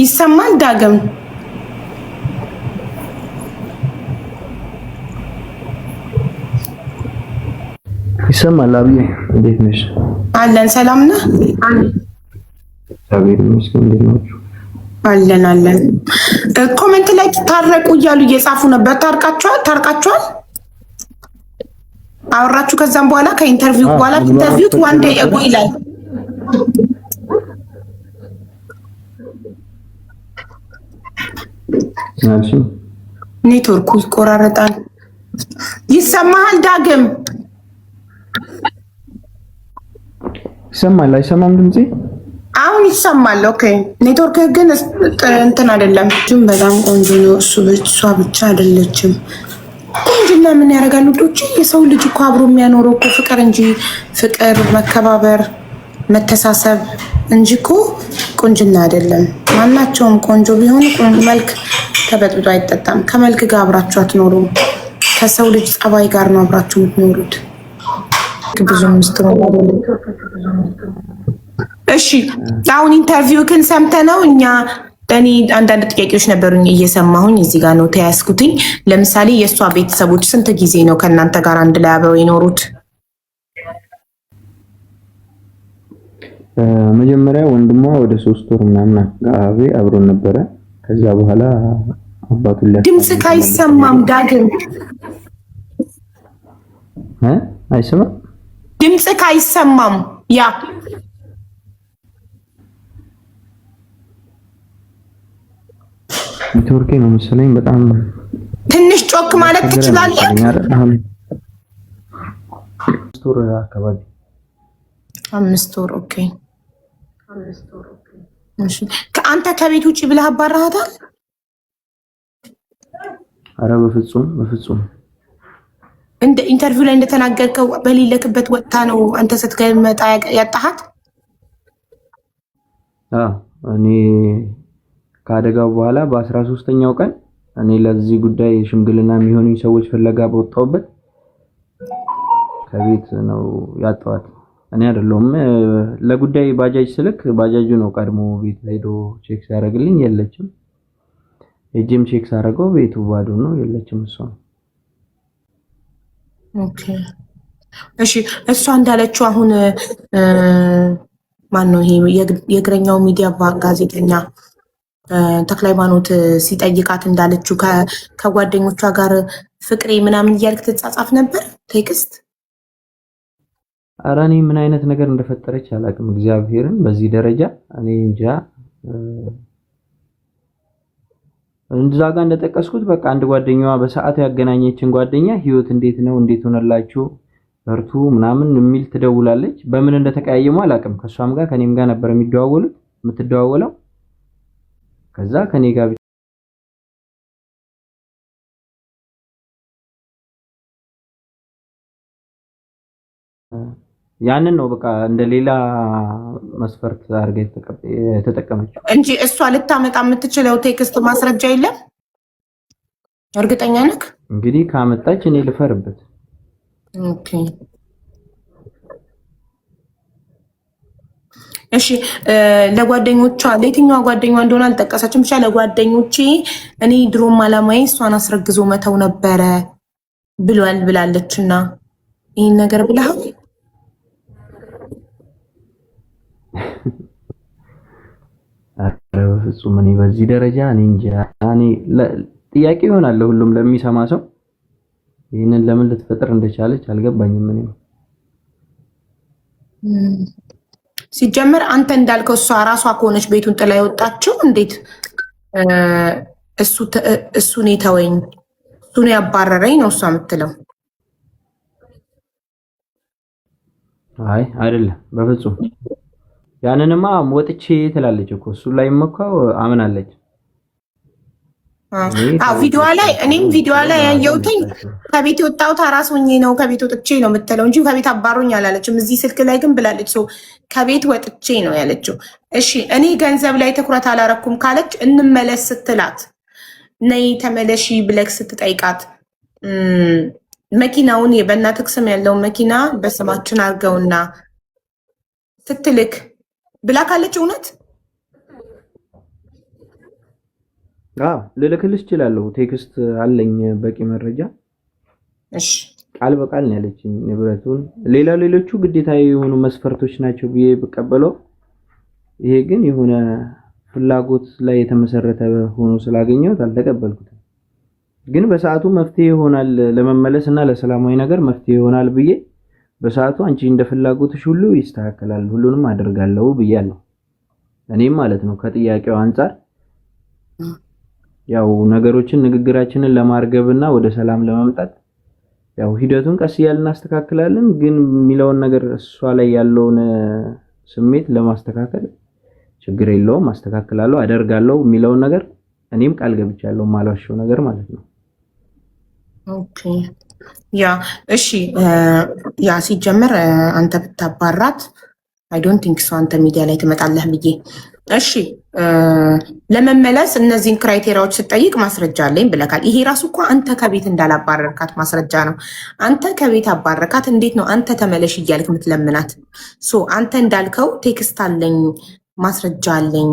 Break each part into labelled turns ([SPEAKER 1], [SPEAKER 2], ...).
[SPEAKER 1] ይሰማል ዳግም?
[SPEAKER 2] ይሰማል። አብዬ እንዴት ነሽ?
[SPEAKER 1] አለን። ሰላም ነህ?
[SPEAKER 2] እግዚአብሔር ይመስገን። እንዴት ናችሁ?
[SPEAKER 1] አለን። ኮሜንት ላይ ታረቁ እያሉ እየጻፉ ነበር። ታርቃችኋል? አወራችሁ? ከዛም በኋላ ከኢንተርቪው በኋላ ኢንተርቪው ዋን ዴይ አጎ ይላል። ኔትወርኩ ይቆራረጣል። ይሰማሃል ዳግም?
[SPEAKER 2] ይሰማል? አይሰማም ድምጼ?
[SPEAKER 1] አሁን ይሰማል። ኦኬ። ኔትወርክ ግን እንትን አይደለም። ግን በጣም ቆንጆ ነው። እሷ ብቻ አይደለችም። ቆንጆና ምን ያደርጋል ልጆች? የሰው ልጅ እኮ አብሮ የሚያኖረው እኮ ፍቅር እንጂ ፍቅር፣ መከባበር፣ መተሳሰብ እንጂ እኮ ቁንጅና አይደለም። ማናቸውም ቆንጆ ቢሆን መልክ ተበጥብጦ አይጠጣም። ከመልክ ጋር አብራችሁ አትኖሩም። ከሰው ልጅ ጸባይ ጋር ነው አብራችሁ የምትኖሩት። ብዙ ምስጥሩ አይደለም። እሺ አሁን ኢንተርቪውክን ሰምተነው እኔ አንዳንድ ጥያቄዎች ነበሩኝ እየሰማሁኝ እዚህ ጋር ነው ተያዝኩትኝ። ለምሳሌ የእሷ ቤተሰቦች ስንት ጊዜ ነው ከእናንተ ጋር አንድ ላይ አብረው የኖሩት?
[SPEAKER 2] መጀመሪያ ወንድሟ ወደ 3 ወር ምናምን አካባቢ አብሮን ነበረ። ከዛ በኋላ አባቱን
[SPEAKER 1] ድምጽ ካይሰማም ዳግም
[SPEAKER 2] አይሰማም?
[SPEAKER 1] ድምጽ ካይሰማም ያ
[SPEAKER 2] ኔትወርክ ነው መሰለኝ። በጣም
[SPEAKER 1] ትንሽ ጮክ ማለት ትችላለህ?
[SPEAKER 2] 5 ወር አካባቢ
[SPEAKER 1] 5 ወር። ኦኬ። እሺ ከአንተ ከቤት ውጪ ብለህ አባራሃታል?
[SPEAKER 2] ኧረ በፍጹም
[SPEAKER 1] እንደ ኢንተርቪው ላይ እንደተናገርከው በሌለክበት ወጥታ ነው አንተ ስትገመጣ ያጣሃት?
[SPEAKER 2] እኔ ከአደጋው በኋላ በ13ኛው ቀን እኔ ለዚህ ጉዳይ ሽምግልና የሚሆኑኝ ሰዎች ፍለጋ በወጣሁበት ከቤት ነው ያጣኋት። እኔ አይደለሁም ለጉዳይ ባጃጅ ስልክ ባጃጁ ነው ቀድሞ ቤት ሄዶ ቼክ ሲያደርግልኝ የለችም። እጄም ቼክ ሳደርገው ቤቱ ባዶ ነው፣ የለችም እሷ።
[SPEAKER 1] ኦኬ እሺ። እሷ እንዳለችው አሁን ማን ነው ይሄ የእግረኛው ሚዲያ ጋዜጠኛ ተክለ ሃይማኖት ሲጠይቃት እንዳለችው ከጓደኞቿ ጋር ፍቅሬ ምናምን እያልክ ትጻጻፍ ነበር ቴክስት?
[SPEAKER 2] ኧረ እኔ ምን አይነት ነገር እንደፈጠረች አላውቅም። እግዚአብሔርን በዚህ ደረጃ እኔ እንጃ። እንደዛ ጋር እንደጠቀስኩት በቃ አንድ ጓደኛዋ በሰዓቱ ያገናኘችን ጓደኛ ህይወት እንዴት ነው እንዴት ሆነላችሁ በርቱ ምናምን የሚል ትደውላለች። በምን እንደተቀያየሙ አላውቅም። ከሷም ጋር ከኔም ጋር ነበር የምትደዋወለው። ከዛ ከኔ ጋር ያንን ነው በቃ እንደሌላ መስፈርት አድርጋ የተጠቀመችው
[SPEAKER 1] እንጂ እሷ ልታመጣ የምትችለው ቴክስት ማስረጃ የለም። እርግጠኛ ነህ?
[SPEAKER 2] እንግዲህ ካመጣች እኔ ልፈርበት።
[SPEAKER 1] ኦኬ እሺ። ለጓደኞቿ ለየትኛዋ ጓደኛዋ እንደሆነ አልጠቀሰችም። ብቻ ለጓደኞቼ እኔ ድሮም አላማዬ እሷን አስረግዞ መተው ነበረ ብላለችና ይህን ነገር ብለሃል?
[SPEAKER 2] አረ በፍጹም እኔ በዚህ ደረጃ እኔ እንጃ። እኔ ጥያቄ ይሆናል ሁሉም ለሚሰማ ሰው ይሄንን ለምን ልትፈጥር እንደቻለች አልገባኝም። እኔ
[SPEAKER 1] ሲጀመር አንተ እንዳልከው እሷ ራሷ ከሆነች ቤቱን ጥላ የወጣችው እንዴት እሱን የተወኝ እሱን ያባረረኝ ነው እሷ የምትለው?
[SPEAKER 2] አይ አይደለም በፍጹም። ያንንማ ወጥቼ ትላለች እኮ እሱ ላይ መካው አምናለች።
[SPEAKER 1] ቪዲዮ ላይ እኔም ቪዲዮ ላይ ያየሁትኝ ከቤት የወጣሁት አራስ ሆኜ ነው ከቤት ወጥቼ ነው የምትለው እንጂ ከቤት አባሮኝ አላለችም። እዚህ ስልክ ላይ ግን ብላለች ከቤት ወጥቼ ነው ያለችው። እሺ እኔ ገንዘብ ላይ ትኩረት አላረኩም ካለች እንመለስ ስትላት ነይ ተመለሺ ብለክ ስትጠይቃት መኪናውን በእናትህ ስም ያለውን መኪና በስማችን አድርገውና ስትልክ ብላ ካለች እውነት
[SPEAKER 2] ልልክልሽ እችላለሁ። ቴክስት አለኝ በቂ መረጃ።
[SPEAKER 1] እሺ
[SPEAKER 2] ቃል በቃል ነው ያለችኝ ንብረቱን። ሌሎቹ ግዴታ የሆኑ መስፈርቶች ናቸው ብዬ ብቀበለው፣ ይሄ ግን የሆነ ፍላጎት ላይ የተመሰረተ ሆኖ ስላገኘሁት አልተቀበልኩትም። ግን በሰዓቱ መፍትሄ ይሆናል ለመመለስና ለሰላማዊ ነገር መፍትሄ ይሆናል ብዬ በሰዓቱ አንቺ እንደ ፍላጎትሽ ሁሉ ይስተካከላል ሁሉንም አደርጋለሁ ብያለሁ። እኔም ማለት ነው ከጥያቄው አንፃር ያው ነገሮችን ንግግራችንን ለማርገብና ወደ ሰላም ለማምጣት ያው ሂደቱን ቀስ እያልን እናስተካክላለን። ግን የሚለውን ነገር እሷ ላይ ያለውን ስሜት ለማስተካከል ችግር የለውም አስተካክላለሁ አደርጋለሁ የሚለውን ነገር እኔም ቃል ገብቻለሁ ማለዋሽው ነገር ማለት ነው።
[SPEAKER 1] ኦኬ ያ እሺ ያ ሲጀመር አንተ ብታባራት አይ ዶንት ቲንክ ሶ አንተ ሚዲያ ላይ ትመጣለህ ብዬ። እሺ ለመመለስ እነዚህን ክራይቴሪያዎች ስጠይቅ ማስረጃ አለኝ ብለካል። ይሄ ራሱ እኮ አንተ ከቤት እንዳላባረርካት ማስረጃ ነው። አንተ ከቤት አባረርካት፣ እንዴት ነው አንተ ተመለሽ እያልክ የምትለምናት? ሶ አንተ እንዳልከው ቴክስት አለኝ ማስረጃ አለኝ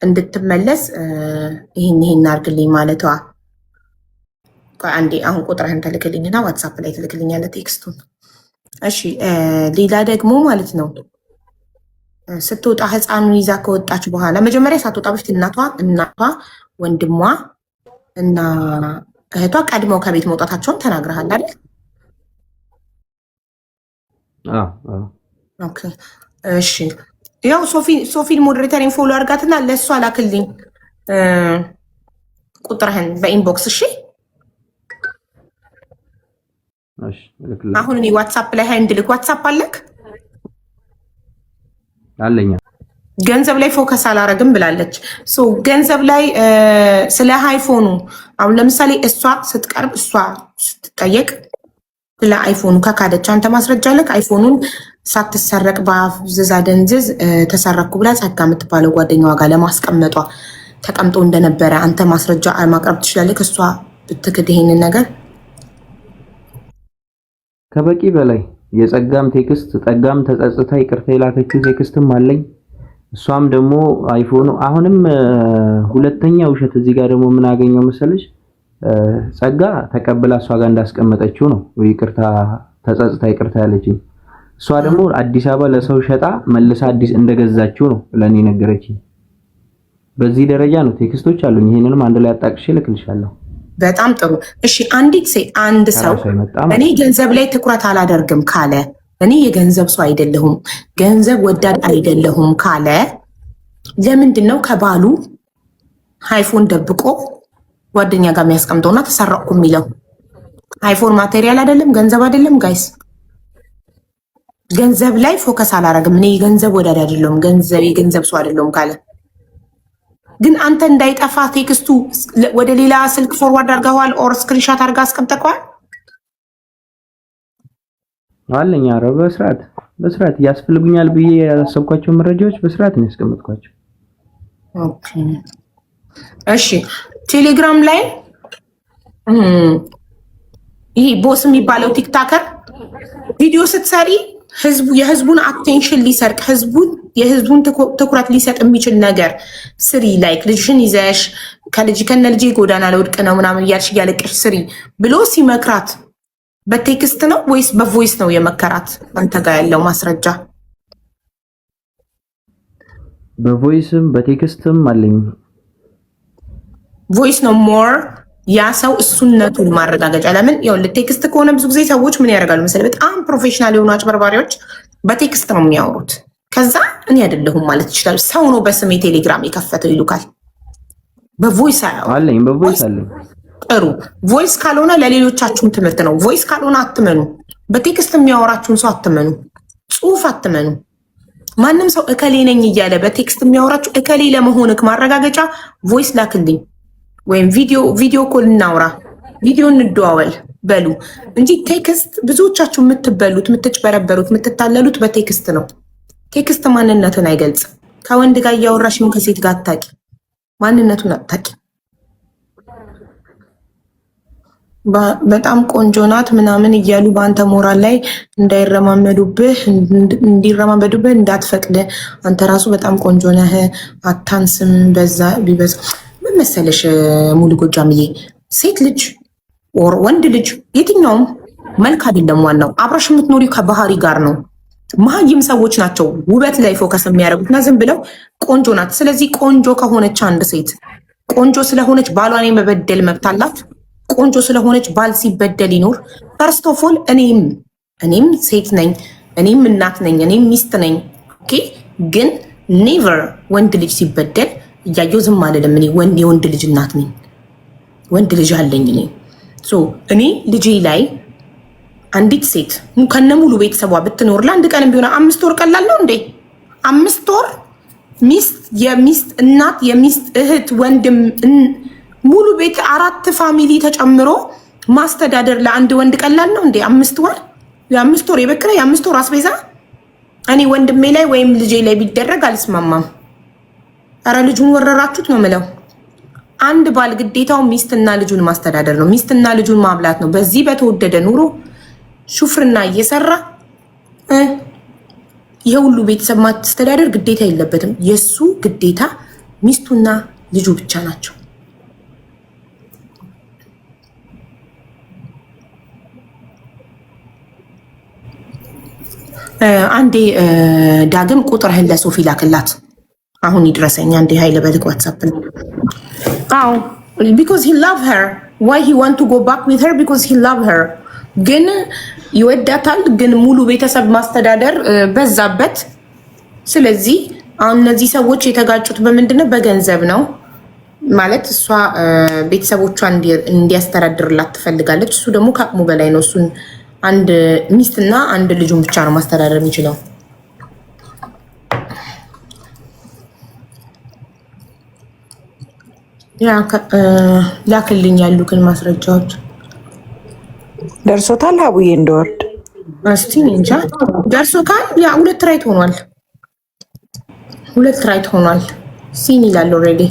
[SPEAKER 1] እንድትመለስ ይሄን አድርግልኝ ማለቷ። አንዴ አሁን ቁጥርህን ተልክልኝና ዋትሳፕ ላይ ትልክልኛለህ ቴክስቱን። እሺ ሌላ ደግሞ ማለት ነው ስትወጣ ህፃኑን ይዛ ከወጣች በኋላ መጀመሪያ ሳትወጣ በፊት እናቷ ወንድሟ እና እህቷ ቀድመው ከቤት መውጣታቸውን ተናግረሃል አይደል? ኦኬ እሺ ያው ሶፊን ሞዴሬተሪን ፎሎ አድርጋትና ለእሷ ላክልኝ ቁጥርህን በኢንቦክስ እሺ። አሁን እኔ ዋትሳፕ ላይ ሃይ እንድልክ ዋትሳፕ አለክ
[SPEAKER 2] አለኛ።
[SPEAKER 1] ገንዘብ ላይ ፎከስ አላረግም ብላለች። ሶ ገንዘብ ላይ ስለ አይፎኑ አሁን ለምሳሌ እሷ ስትቀርብ እሷ ስትጠየቅ ስለ አይፎኑ ከካደች አንተ ማስረጃ አለክ? አይፎኑን ሳትሰረቅ በአፍዝዛ ደንዝዝ ተሰረኩ ብላ ጸጋ የምትባለው ጓደኛዋ ጋር ለማስቀመጧ ተቀምጦ እንደነበረ አንተ ማስረጃ ማቅረብ ትችላለህ? እሷ ብትክድ ይሄንን ነገር
[SPEAKER 2] ከበቂ በላይ የጸጋም ቴክስት ጸጋም ተጸጽታ ይቅርታ የላከችው ቴክስትም አለኝ። እሷም ደግሞ አይፎኑ አሁንም ሁለተኛ ውሸት እዚህ ጋር ደግሞ ምን አገኘው መሰለሽ? ጸጋ ተቀብላ እሷ ጋር እንዳስቀመጠችው ነው ይቅርታ ተጸጽታ ይቅርታ ያለችኝ። እሷ ደግሞ አዲስ አበባ ለሰው ሸጣ መልሳ አዲስ እንደገዛችው ነው ለኔ ነገረችኝ። በዚህ ደረጃ ነው ቴክስቶች አሉኝ። ይሄንንም አንድ ላይ አጣቅሼ ልክልሻለሁ።
[SPEAKER 1] በጣም ጥሩ እሺ። አንዲት አንድ ሰው እኔ ገንዘብ ላይ ትኩረት አላደርግም ካለ፣ እኔ የገንዘብ ሰው አይደለሁም ገንዘብ ወዳድ አይደለሁም ካለ ለምንድን ነው ከባሉ አይፎን ደብቆ ጓደኛ ጋር የሚያስቀምጠውና ተሰረቅኩ የሚለው? አይፎን ማቴሪያል አይደለም ገንዘብ አይደለም ጋይስ። ገንዘብ ላይ ፎከስ አላደርግም እኔ የገንዘብ ወዳድ አይደለሁም የገንዘብ ሰው አይደለሁም ካለ ግን አንተ እንዳይጠፋ ቴክስቱ ወደ ሌላ ስልክ ፎርዋርድ አድርገዋል ኦር ስክሪንሾት አድርጋ አስቀምጠቀዋል
[SPEAKER 2] አለኝ። ኧረ በስርዓት ያስፈልጉኛል ብዬ ያሰብኳቸው መረጃዎች በስርዓት ነው ያስቀምጥኳቸው።
[SPEAKER 1] ኦኬ እሺ ቴሌግራም ላይ ይሄ ቦስ የሚባለው ቲክታከር ቪዲዮ ስትሰሪ የህዝቡን አቴንሽን ሊሰርቅ የህዝቡን ትኩረት ሊሰጥ የሚችል ነገር ስሪ። ላይክ ልጅሽን ይዘሽ ከነ ልጄ ጎዳና ለውድቅ ነው ምናምን እያልሽ እያለቀሽ ስሪ ብሎ ሲመክራት በቴክስት ነው ወይስ በቮይስ ነው የመከራት? አንተ ጋር ያለው ማስረጃ
[SPEAKER 2] በቮይስም በቴክስትም አለኝ።
[SPEAKER 1] ቮይስ ነው ሞር ያ ሰው እሱነቱን ማረጋገጫ። ለምን ይኸውልህ ቴክስት ከሆነ ብዙ ጊዜ ሰዎች ምን ያደርጋሉ መሰለህ? በጣም ፕሮፌሽናል የሆኑ አጭበርባሪዎች በቴክስት ነው የሚያወሩት። ከዛ እኔ አይደለሁም ማለት ይችላል። ሰው ነው በስሜ ቴሌግራም የከፈተው ይሉካል። በቮይስ
[SPEAKER 2] አለኝ በቮይስ አለኝ።
[SPEAKER 1] ጥሩ ቮይስ ካልሆነ ለሌሎቻችሁም ትምህርት ነው። ቮይስ ካልሆነ አትመኑ። በቴክስት የሚያወራችሁን ሰው አትመኑ። ጽሁፍ አትመኑ። ማንም ሰው እከሌ ነኝ እያለ በቴክስት የሚያወራችሁ እከሌ ለመሆንክ ማረጋገጫ ቮይስ ላክልኝ ወይም ቪዲዮ ኮል እናውራ፣ ቪዲዮ እንደዋወል በሉ እንጂ ቴክስት ብዙዎቻችሁ የምትበሉት የምትጭበረበሩት የምትታለሉት በቴክስት ነው። ቴክስት ማንነትን አይገልጽም። ከወንድ ጋር እያወራሽም ከሴት ጋር አታቂ፣ ማንነቱን አታቂ። በጣም ቆንጆ ናት ምናምን እያሉ በአንተ ሞራል ላይ እንዲረማመዱብህ እንዳትፈቅድ። አንተ ራሱ በጣም ቆንጆ ነህ፣ አታንስም። በዛ ቢበዛ መሰለሽ ሙሉ ጎጃምዬ፣ ሴት ልጅ ወር ወንድ ልጅ የትኛውም መልክ አይደለም። ዋናው አብረሽ የምትኖሪው ከባህሪ ጋር ነው። መሀይም ሰዎች ናቸው ውበት ላይ ፎከስ የሚያደርጉት እና ዝም ብለው ቆንጆ ናት። ስለዚህ ቆንጆ ከሆነች አንድ ሴት ቆንጆ ስለሆነች ባሏን የመበደል መብት አላት። ቆንጆ ስለሆነች ባል ሲበደል ይኖር። ፈርስት ኦፍ ኦል እኔም ሴት ነኝ፣ እኔም እናት ነኝ፣ እኔም ሚስት ነኝ። ኦኬ ግን ኔቨር ወንድ ልጅ ሲበደል እያየው ዝም አልልም። እኔ የወንድ ልጅ እናት ነኝ፣ ወንድ ልጅ አለኝ። እኔ ልጄ ላይ አንዲት ሴት ከነሙሉ ቤተሰቧ ብትኖር ለአንድ ቀንም ቢሆን 5 ወር ቀላል ነው እንዴ? 5 ወር ሚስት፣ የሚስት እናት፣ የሚስት እህት፣ ወንድም ሙሉ ቤት 4 ፋሚሊ ተጨምሮ ማስተዳደር ለአንድ ወንድ ቀላል ነው እንዴ? 5 ወር የ5 ወር የበክረ የ5 ወር አስቤዛ እኔ ወንድሜ ላይ ወይም ልጄ ላይ ቢደረግ አልስማማም። ኧረ ልጁን ወረራችሁት ነው ምለው። አንድ ባል ግዴታው ሚስትና ልጁን ማስተዳደር ነው። ሚስትና ልጁን ማብላት ነው። በዚህ በተወደደ ኑሮ ሹፍርና እየሰራ የሁሉ ቤተሰብ ማስተዳደር ግዴታ የለበትም። የሱ ግዴታ ሚስቱና ልጁ ብቻ ናቸው። አንዴ ዳግም ቁጥርህን ለሶፊ ላክላት። አሁን ይድረሰኝ አንዴ ኃይለ በልክ ዋትስአፕ ነው። አዎ because he love her why he want to go back with her because he love her ግን ይወዳታል። ግን ሙሉ ቤተሰብ ማስተዳደር በዛበት። ስለዚህ አሁን እነዚህ ሰዎች የተጋጩት በምንድነው? በገንዘብ ነው ማለት እሷ ቤተሰቦቿን እንዲያስተዳድርላት ትፈልጋለች። እሱ ደግሞ ከአቅሙ በላይ ነው። እሱን አንድ ሚስትና አንድ ልጁን ብቻ ነው ማስተዳደር የሚችለው። ያ ላክልኝ ያሉትን ማስረጃዎች
[SPEAKER 3] ደርሶታል። አቡዬ እንደወርድ
[SPEAKER 1] እስቲ እንጃ ደርሶታል። ያ 2 ራይት ሆኗል። 2 ራይት ሆኗል። ሲን ይላል ኦልሬዲ